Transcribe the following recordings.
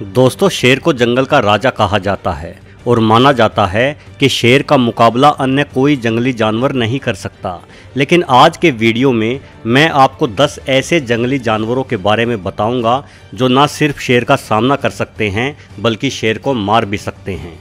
दोस्तों, शेर को जंगल का राजा कहा जाता है और माना जाता है कि शेर का मुकाबला अन्य कोई जंगली जानवर नहीं कर सकता। लेकिन आज के वीडियो में मैं आपको 10 ऐसे जंगली जानवरों के बारे में बताऊंगा जो ना सिर्फ शेर का सामना कर सकते हैं बल्कि शेर को मार भी सकते हैं।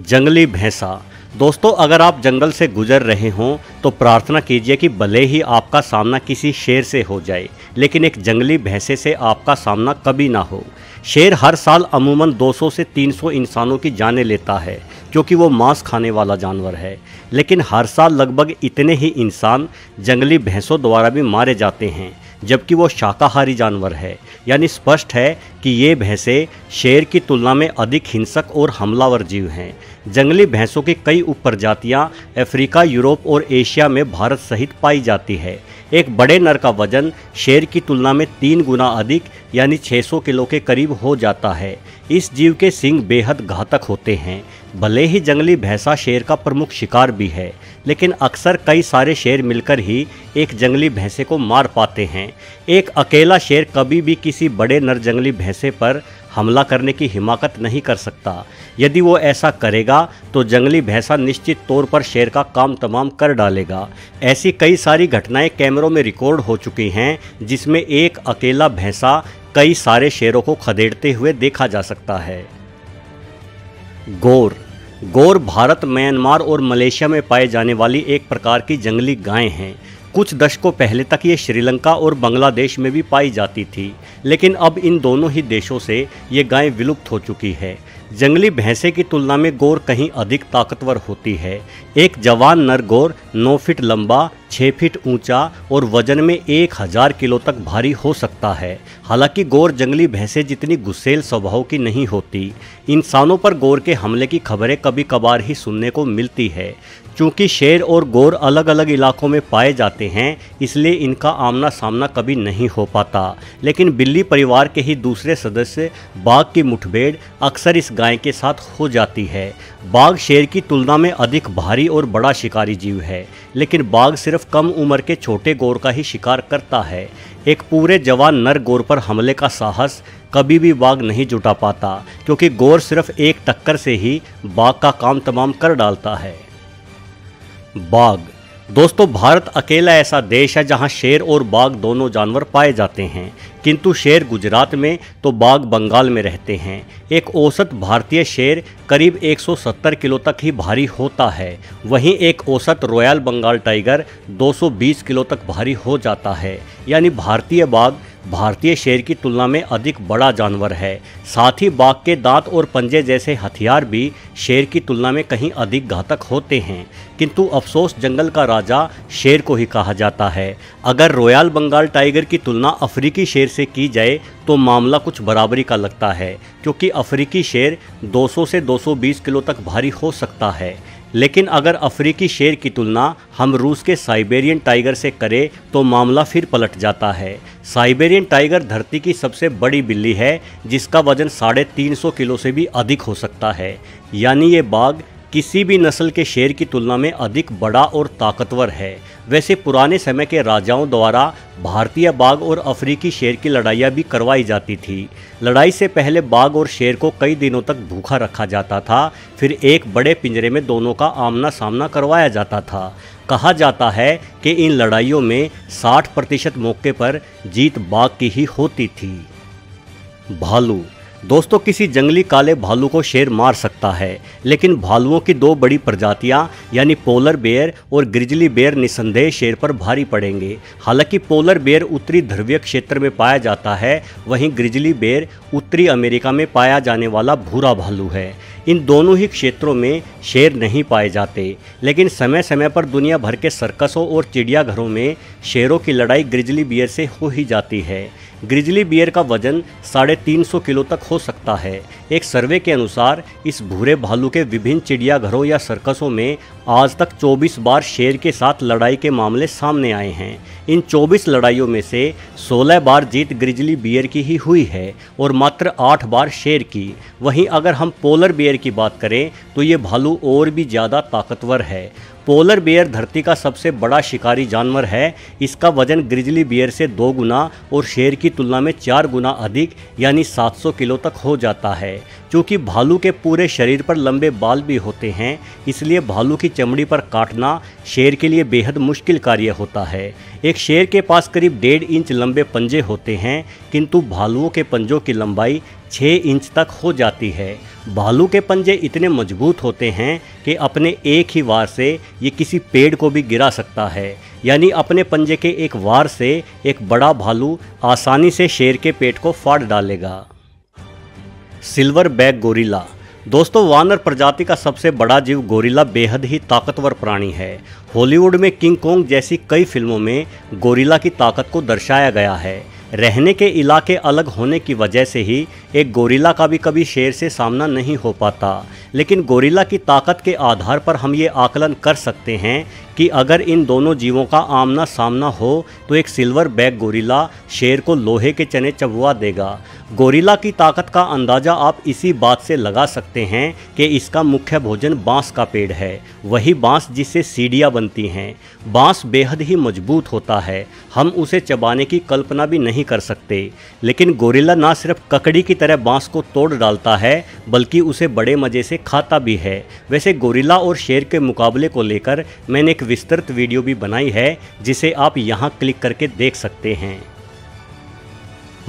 जंगली भैंसा। दोस्तों, अगर आप जंगल से गुजर रहे हों तो प्रार्थना कीजिए कि भले ही आपका सामना किसी शेर से हो जाए, लेकिन एक जंगली भैंसे से आपका सामना कभी ना हो। शेर हर साल अमूमन 200 से 300 इंसानों की जानें लेता है क्योंकि वो मांस खाने वाला जानवर है, लेकिन हर साल लगभग इतने ही इंसान जंगली भैंसों द्वारा भी मारे जाते हैं, जबकि वो शाकाहारी जानवर है। यानी स्पष्ट है कि ये भैंसे शेर की तुलना में अधिक हिंसक और हमलावर जीव हैं। जंगली भैंसों की कई उपप्रजातियां अफ्रीका, यूरोप और एशिया में भारत सहित पाई जाती है। एक बड़े नर का वजन शेर की तुलना में 3 गुना अधिक यानी 600 किलो के करीब हो जाता है। इस जीव के सींग बेहद घातक होते हैं। भले ही जंगली भैंसा शेर का प्रमुख शिकार भी है, लेकिन अक्सर कई सारे शेर मिलकर ही एक जंगली भैंसे को मार पाते हैं। एक अकेला शेर कभी भी किसी बड़े नर जंगली भैंसे पर हमला करने की हिमाकत नहीं कर सकता। यदि वो ऐसा करेगा तो जंगली भैंसा निश्चित तौर पर शेर का काम तमाम कर डालेगा। ऐसी कई सारी घटनाएं कैमरों में रिकॉर्ड हो चुकी हैं जिसमें एक अकेला भैंसा कई सारे शेरों को खदेड़ते हुए देखा जा सकता है। गौर। गौर भारत, म्यांमार और मलेशिया में पाए जाने वाली एक प्रकार की जंगली गाय हैं। कुछ दशकों पहले तक ये श्रीलंका और बांग्लादेश में भी पाई जाती थी, लेकिन अब इन दोनों ही देशों से ये गाय विलुप्त हो चुकी है। जंगली भैंसे की तुलना में गौर कहीं अधिक ताकतवर होती है। एक जवान नर गौर 9 फीट लंबा, 6 फीट ऊंचा और वजन में 1000 किलो तक भारी हो सकता है। हालांकि गौर जंगली भैंसे जितनी गुस्सैल स्वभाव की नहीं होती। इंसानों पर गौर के हमले की खबरें कभी कभार ही सुनने को मिलती है। चूँकि शेर और गौर अलग अलग इलाकों में पाए जाते हैं, इसलिए इनका आमना सामना कभी नहीं हो पाता। लेकिन बिल्ली परिवार के ही दूसरे सदस्य बाघ की मुठभेड़ अक्सर इस गाय के साथ हो जाती है। बाघ शेर की तुलना में अधिक भारी और बड़ा शिकारी जीव है, लेकिन बाघ सिर्फ कम उम्र के छोटे गौर का ही शिकार करता है। एक पूरे जवान नर गौर पर हमले का साहस कभी भी बाघ नहीं जुटा पाता, क्योंकि गौर सिर्फ एक टक्कर से ही बाघ का काम तमाम कर डालता है। बाघ। दोस्तों, भारत अकेला ऐसा देश है जहां शेर और बाघ दोनों जानवर पाए जाते हैं, किंतु शेर गुजरात में तो बाघ बंगाल में रहते हैं। एक औसत भारतीय शेर करीब 170 किलो तक ही भारी होता है, वहीं एक औसत रॉयल बंगाल टाइगर 220 किलो तक भारी हो जाता है। यानी भारतीय बाघ भारतीय शेर की तुलना में अधिक बड़ा जानवर है। साथ ही बाघ के दांत और पंजे जैसे हथियार भी शेर की तुलना में कहीं अधिक घातक होते हैं, किंतु अफसोस जंगल का राजा शेर को ही कहा जाता है। अगर रॉयल बंगाल टाइगर की तुलना अफ्रीकी शेर से की जाए तो मामला कुछ बराबरी का लगता है, क्योंकि अफ्रीकी शेर 200 से 220 किलो तक भारी हो सकता है। लेकिन अगर अफ्रीकी शेर की तुलना हम रूस के साइबेरियन टाइगर से करें तो मामला फिर पलट जाता है। साइबेरियन टाइगर धरती की सबसे बड़ी बिल्ली है, जिसका वजन 350 किलो से भी अधिक हो सकता है। यानी ये बाघ किसी भी नस्ल के शेर की तुलना में अधिक बड़ा और ताकतवर है। वैसे पुराने समय के राजाओं द्वारा भारतीय बाघ और अफ्रीकी शेर की लड़ाइयाँ भी करवाई जाती थी। लड़ाई से पहले बाघ और शेर को कई दिनों तक भूखा रखा जाता था, फिर एक बड़े पिंजरे में दोनों का आमना सामना करवाया जाता था। कहा जाता है कि इन लड़ाइयों में 60% मौके पर जीत बाघ की ही होती थी। भालू। दोस्तों, किसी जंगली काले भालू को शेर मार सकता है, लेकिन भालुओं की 2 बड़ी प्रजातियां यानी पोलर बेयर और ग्रिजली बेयर निसंदेह शेर पर भारी पड़ेंगे। हालांकि पोलर बेयर उत्तरी ध्रुवीय क्षेत्र में पाया जाता है, वहीं ग्रिजली बेयर उत्तरी अमेरिका में पाया जाने वाला भूरा भालू है। इन दोनों ही क्षेत्रों में शेर नहीं पाए जाते, लेकिन समय समय पर दुनिया भर के सर्कसों और चिड़ियाघरों में शेरों की लड़ाई ग्रिजली बियर से हो ही जाती है। ग्रिजली बियर का वजन 350 किलो तक हो सकता है। एक सर्वे के अनुसार इस भूरे भालू के विभिन्न चिड़ियाघरों या सर्कसों में आज तक 24 बार शेर के साथ लड़ाई के मामले सामने आए हैं। इन 24 लड़ाइयों में से 16 बार जीत ग्रिजली बियर की ही हुई है और मात्र 8 बार शेर की। वहीं अगर हम पोलर बियर की बात करें तो ये भालू और भी ज़्यादा ताकतवर है। पोलर बेयर धरती का सबसे बड़ा शिकारी जानवर है। इसका वजन ग्रिजली बेयर से 2 गुना और शेर की तुलना में 4 गुना अधिक यानी 700 किलो तक हो जाता है। क्योंकि भालू के पूरे शरीर पर लंबे बाल भी होते हैं, इसलिए भालू की चमड़ी पर काटना शेर के लिए बेहद मुश्किल कार्य होता है। एक शेर के पास करीब 1.5 इंच लंबे पंजे होते हैं, किंतु भालुओं के पंजों की लंबाई 6 इंच तक हो जाती है। भालू के पंजे इतने मजबूत होते हैं कि अपने एक ही वार से ये किसी पेड़ को भी गिरा सकता है। यानी अपने पंजे के एक वार से एक बड़ा भालू आसानी से शेर के पेट को फाड़ डालेगा। Silver back gorilla. दोस्तों, वानर प्रजाति का सबसे बड़ा जीव गोरिल्ला बेहद ही ताकतवर प्राणी है। हॉलीवुड में किंग कॉन्ग जैसी कई फिल्मों में गोरिल्ला की ताकत को दर्शाया गया है। रहने के इलाके अलग होने की वजह से ही एक गोरिल्ला का भी कभी शेर से सामना नहीं हो पाता, लेकिन गोरिल्ला की ताकत के आधार पर हम ये आकलन कर सकते हैं कि अगर इन दोनों जीवों का आमना सामना हो तो एक सिल्वर बैक गोरिल्ला शेर को लोहे के चने चबवा देगा। गोरिल्ला की ताकत का अंदाज़ा आप इसी बात से लगा सकते हैं कि इसका मुख्य भोजन बांस का पेड़ है, वही बांस जिससे सीढ़ियाँ बनती हैं। बांस बेहद ही मजबूत होता है, हम उसे चबाने की कल्पना भी नहीं कर सकते। लेकिन गोरिल्ला ना सिर्फ ककड़ी की तरह बांस को तोड़ डालता है, बल्कि उसे बड़े मज़े से खाता भी है। वैसे गोरिल्ला और शेर के मुकाबले को लेकर मैंने एक विस्तृत वीडियो भी बनाई है, जिसे आप यहाँ क्लिक करके देख सकते हैं।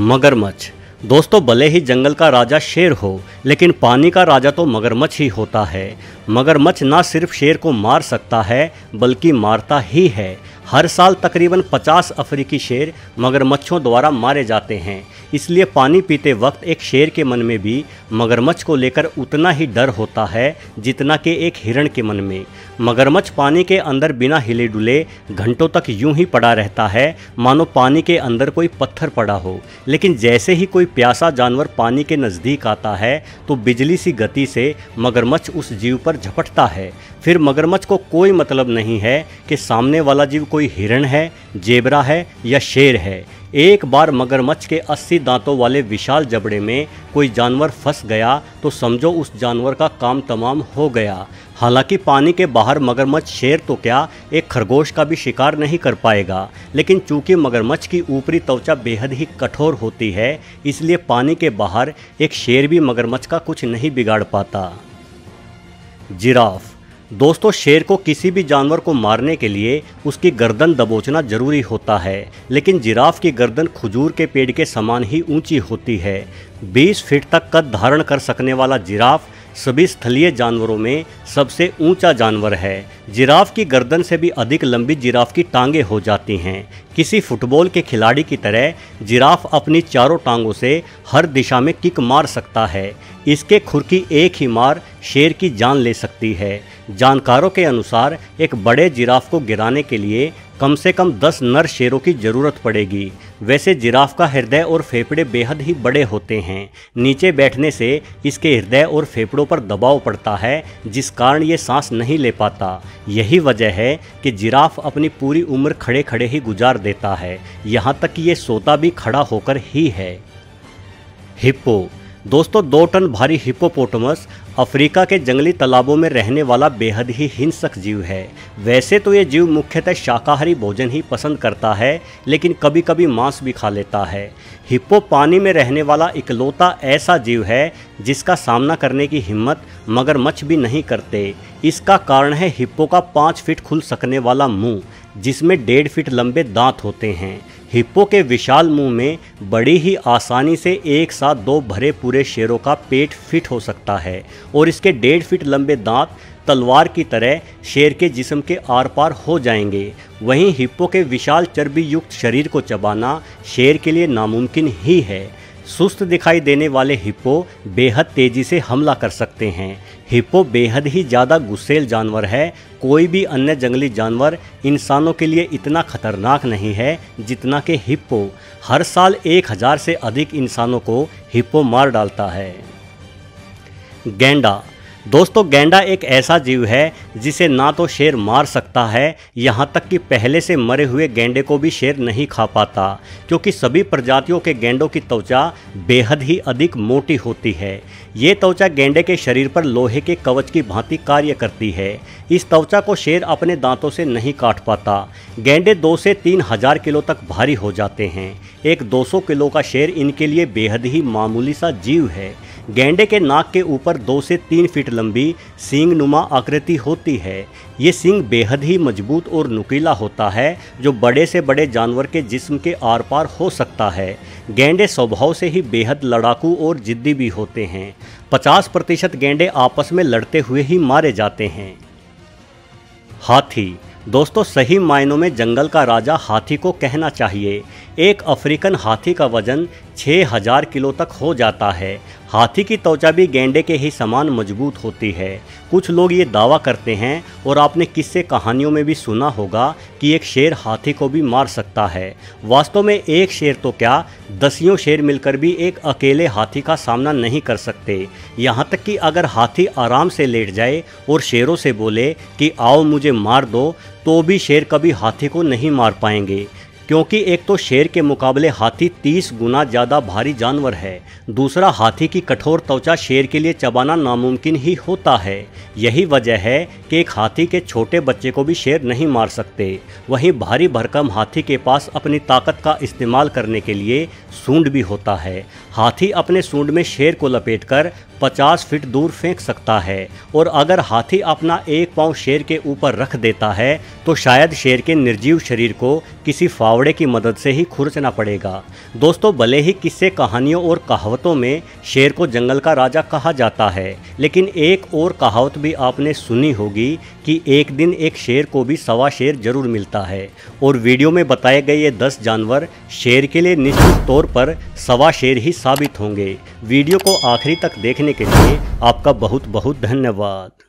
मगरमच्छ। दोस्तों, भले ही जंगल का राजा शेर हो, लेकिन पानी का राजा तो मगरमच्छ ही होता है। मगरमच्छ ना सिर्फ शेर को मार सकता है, बल्कि मारता ही है। हर साल तकरीबन 50 अफ्रीकी शेर मगरमच्छों द्वारा मारे जाते हैं। इसलिए पानी पीते वक्त एक शेर के मन में भी मगरमच्छ को लेकर उतना ही डर होता है जितना कि एक हिरण के मन में। मगरमच्छ पानी के अंदर बिना हिले डुले घंटों तक यूं ही पड़ा रहता है, मानो पानी के अंदर कोई पत्थर पड़ा हो। लेकिन जैसे ही कोई प्यासा जानवर पानी के नज़दीक आता है तो बिजली सी गति से मगरमच्छ उस जीव पर झपटता है। फिर मगरमच्छ को कोई मतलब नहीं है कि सामने वाला जीव कोई हिरण है, जेबरा है या शेर है। एक बार मगरमच्छ के 80 दांतों वाले विशाल जबड़े में कोई जानवर फंस गया तो समझो उस जानवर का काम तमाम हो गया। हालांकि पानी के बाहर मगरमच्छ शेर तो क्या, एक खरगोश का भी शिकार नहीं कर पाएगा, लेकिन चूंकि मगरमच्छ की ऊपरी त्वचा बेहद ही कठोर होती है, इसलिए पानी के बाहर एक शेर भी मगरमच्छ का कुछ नहीं बिगाड़ पाता। जिराफ। दोस्तों, शेर को किसी भी जानवर को मारने के लिए उसकी गर्दन दबोचना जरूरी होता है, लेकिन जिराफ की गर्दन खजूर के पेड़ के समान ही ऊंची होती है। 20 फीट तक कद धारण कर सकने वाला जिराफ सभी स्थलीय जानवरों में सबसे ऊंचा जानवर है। जिराफ की गर्दन से भी अधिक लंबी जिराफ की टांगें हो जाती हैं। किसी फुटबॉल के खिलाड़ी की तरह जिराफ अपनी चारों टांगों से हर दिशा में किक मार सकता है। इसके खुर की एक ही मार शेर की जान ले सकती है। जानकारों के अनुसार एक बड़े जिराफ को गिराने के लिए कम से कम 10 नर शेरों की ज़रूरत पड़ेगी। वैसे जिराफ का हृदय और फेफड़े बेहद ही बड़े होते हैं। नीचे बैठने से इसके हृदय और फेफड़ों पर दबाव पड़ता है, जिस कारण ये सांस नहीं ले पाता। यही वजह है कि जिराफ अपनी पूरी उम्र खड़े खड़े ही गुजार देता है, यहाँ तक कि ये सोता भी खड़ा होकर ही है। हिप्पो। दोस्तों, 2 टन भारी हिप्पोपोटामस अफ्रीका के जंगली तालाबों में रहने वाला बेहद ही हिंसक जीव है। वैसे तो ये जीव मुख्यतः शाकाहारी भोजन ही पसंद करता है, लेकिन कभी कभी मांस भी खा लेता है। हिप्पो पानी में रहने वाला इकलौता ऐसा जीव है जिसका सामना करने की हिम्मत मगरमच्छ भी नहीं करते। इसका कारण है हिप्पो का 5 फीट खुल सकने वाला मुंह, जिसमें 1.5 फीट लंबे दांत होते हैं। हिप्पो के विशाल मुंह में बड़ी ही आसानी से एक साथ 2 भरे पूरे शेरों का पेट फिट हो सकता है और इसके 1.5 फीट लंबे दांत तलवार की तरह शेर के जिस्म के आर पार हो जाएंगे। वहीं हिप्पो के विशाल चर्बी युक्त शरीर को चबाना शेर के लिए नामुमकिन ही है। सुस्त दिखाई देने वाले हिप्पो बेहद तेजी से हमला कर सकते हैं। हिप्पो बेहद ही ज़्यादा गुस्सैल जानवर है। कोई भी अन्य जंगली जानवर इंसानों के लिए इतना खतरनाक नहीं है जितना कि हिप्पो। हर साल 1000 से अधिक इंसानों को हिप्पो मार डालता है। गैंडा। दोस्तों, गैंडा एक ऐसा जीव है जिसे ना तो शेर मार सकता है, यहाँ तक कि पहले से मरे हुए गैंडे को भी शेर नहीं खा पाता, क्योंकि सभी प्रजातियों के गैंडों की त्वचा बेहद ही अधिक मोटी होती है। ये त्वचा गैंडे के शरीर पर लोहे के कवच की भांति कार्य करती है। इस त्वचा को शेर अपने दांतों से नहीं काट पाता। गैंडे 2 से 3 हज़ार किलो तक भारी हो जाते हैं। एक 200 किलो का शेर इनके लिए बेहद ही मामूली सा जीव है। गैंडे के नाक के ऊपर 2 से 3 फीट लंबी सींग नुमा आकृति होती है। ये सींग बेहद ही मजबूत और नुकीला होता है, जो बड़े से बड़े जानवर के जिस्म के आर पार हो सकता है। गैंडे स्वभाव से ही बेहद लड़ाकू और जिद्दी भी होते हैं। 50% गैंडे आपस में लड़ते हुए ही मारे जाते हैं। हाथी। दोस्तों, सही मायनों में जंगल का राजा हाथी को कहना चाहिए। एक अफ्रीकन हाथी का वजन 6000 किलो तक हो जाता है। हाथी की त्वचा भी गैंडे के ही समान मजबूत होती है। कुछ लोग ये दावा करते हैं, और आपने किस्से कहानियों में भी सुना होगा, कि एक शेर हाथी को भी मार सकता है। वास्तव में एक शेर तो क्या, दसियों शेर मिलकर भी एक अकेले हाथी का सामना नहीं कर सकते। यहाँ तक कि अगर हाथी आराम से लेट जाए और शेरों से बोले कि आओ मुझे मार दो, तो भी शेर कभी हाथी को नहीं मार पाएंगे, क्योंकि एक तो शेर के मुकाबले हाथी 30 गुना ज़्यादा भारी जानवर है। दूसरा, हाथी की कठोर त्वचा शेर के लिए चबाना नामुमकिन ही होता है। यही वजह है कि एक हाथी के छोटे बच्चे को भी शेर नहीं मार सकते। वहीं भारी भरकम हाथी के पास अपनी ताकत का इस्तेमाल करने के लिए सूंड भी होता है। हाथी अपने सूंड में शेर को लपेटकर 50 फीट दूर फेंक सकता है, और अगर हाथी अपना एक पांव शेर के ऊपर रख देता है तो शायद शेर के निर्जीव शरीर को किसी फावड़े की मदद से ही खुरचना पड़ेगा। दोस्तों, भले ही किस्से कहानियों और कहावतों में शेर को जंगल का राजा कहा जाता है, लेकिन एक और कहावत भी आपने सुनी होगी कि एक दिन एक शेर को भी सवा शेर जरूर मिलता है। और वीडियो में बताए गए ये 10 जानवर शेर के लिए निश्चित तौर पर सवा शेर ही साबित होंगे। वीडियो को आखिरी तक देखने के लिए आपका बहुत बहुत धन्यवाद।